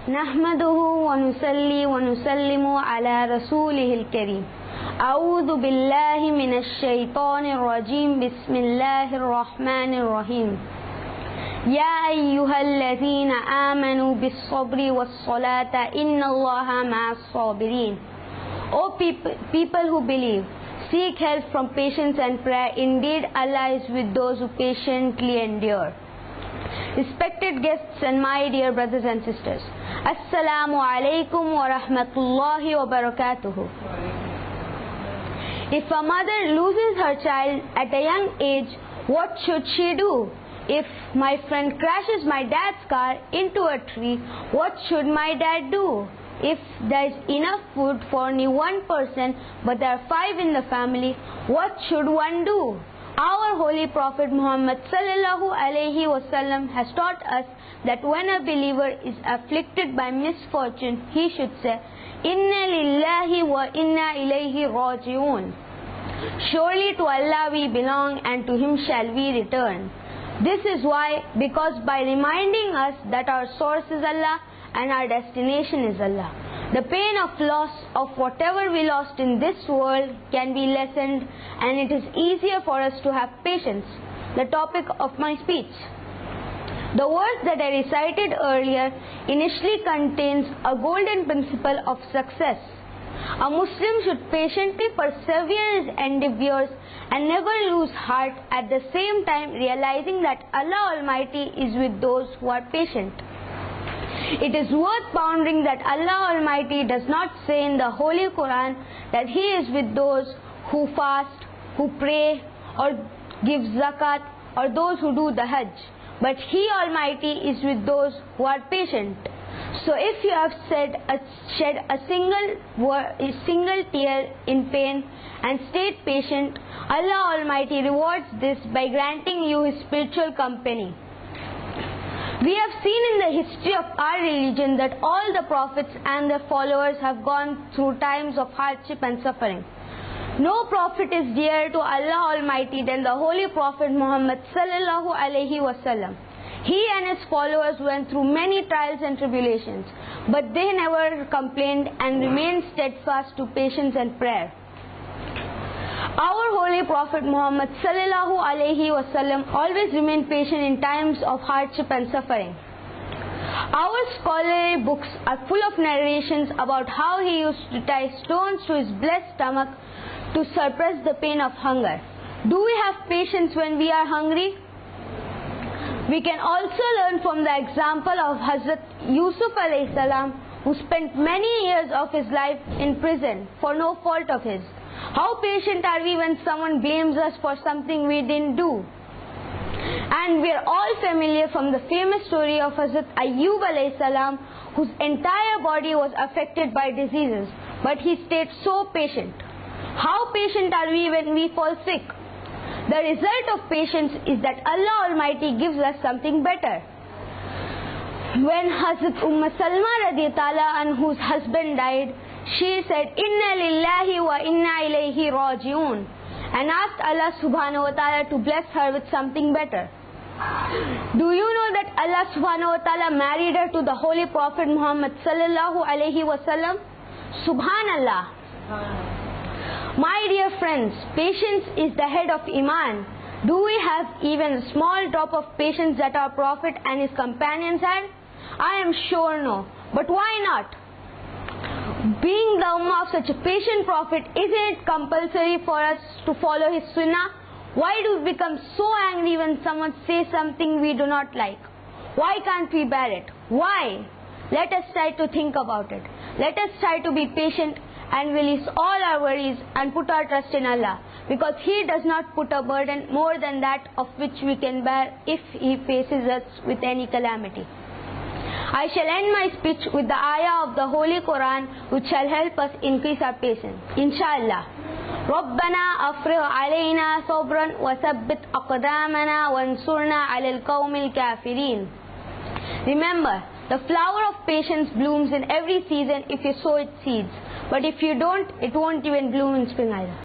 Nahmaduhu wa nusalli wa nusallimu ala rasulihil kareem. A'udhu billahi minash shaitanir rajim. Bismillahir rahmanir rahim. Ya ayyuhalladhina amanu bis sabri was salata inna Allaha ma'as sabirin. O people who believe, seek help from patience and prayer. Indeed, Allah is with those who patiently endure. Respected guests and my dear brothers and sisters, Assalamu alaikum wa rahmatullahi wa barakatuhu. If a mother loses her child at a young age, what should she do? If my friend crashes my dad's car into a tree, what should my dad do? If there is enough food for only one person but there are 5 in the family, what should one do? Our holy Prophet Muhammad sallallahu alaihi wasallam has taught us that when a believer is afflicted by misfortune, he should say, Inna lillahi wa inna ilayhi raji'un. Surely to Allah we belong and to Him shall we return. This is why, because by reminding us that our source is Allah and our destination is Allah, the pain of loss of whatever we lost in this world can be lessened, and it is easier for us to have patience. The topic of my speech. The verse that I recited earlier initially contains a golden principle of success. A Muslim should patiently persevere his endeavors and never lose heart, at the same time realizing that Allah Almighty is with those who are patient. It is worth pondering that Allah Almighty does not say in the Holy Quran that He is with those who fast, who pray, or give zakat, or those who do the Hajj, but He Almighty is with those who are patient. So if you have shed a single tear in pain and stayed patient, Allah Almighty rewards this by granting you His spiritual company. We have seen in the history of our religion that all the prophets and their followers have gone through times of hardship and suffering. No prophet is dearer to Allah Almighty than the Holy Prophet Muhammad sallallahu alaihi wasallam. He and his followers went through many trials and tribulations, but they never complained and remained steadfast to patience and prayer. Our Holy Prophet Muhammad sallallahu alaihi wasallam always remained patient in times of hardship and suffering. Our scholarly books are full of narrations about how he used to tie stones to his blessed stomach to suppress the pain of hunger. Do we have patience when we are hungry? We can also learn from the example of Hazrat Yusuf alayhi salam, who spent many years of his life in prison for no fault of his. How patient are we when someone blames us for something we didn't do? And we are all familiar from the famous story of Hazrat Ayyub alayhi salam, whose entire body was affected by diseases, but he stayed so patient. How patient are we when we fall sick? The result of patience is that Allah Almighty gives us something better. When Hazrat Salma radiyallahu anhu's husband died, she said, Inna lillahi wa inna ilayhi raji'un, and asked Allah subhanahu wa ta'ala to bless her with something better. Do you know that Allah subhanahu wa ta'ala married her to the Holy Prophet Muhammad sallallahu alayhi wa sallam? Subhanallah. My dear friends, patience is the head of Iman. Do we have even a small drop of patience that our Prophet and his companions had? I am sure no. But why not? Being the ummah of such a patient Prophet, isn't it compulsory for us to follow his sunnah? Why do we become so angry when someone says something we do not like? Why can't we bear it? Why? Let us try to think about it. Let us try to be patient and release all our worries and put our trust in Allah, because He does not put a burden more than that of which we can bear if He faces us with any calamity. I shall end my speech with the ayah of the Holy Quran, which shall help us increase our patience. Inshallah. رَبَّنَا أَفْرِغْ عَلَيْنَا صَبْرًا وَثَبِّتْ أَقْدَامَنَا وَانْصُرْنَا عَلَى الْقَوْمِ الْكَافِرِينَ. Remember, the flower of patience blooms in every season if you sow its seeds. But if you don't, it won't even bloom in spring either.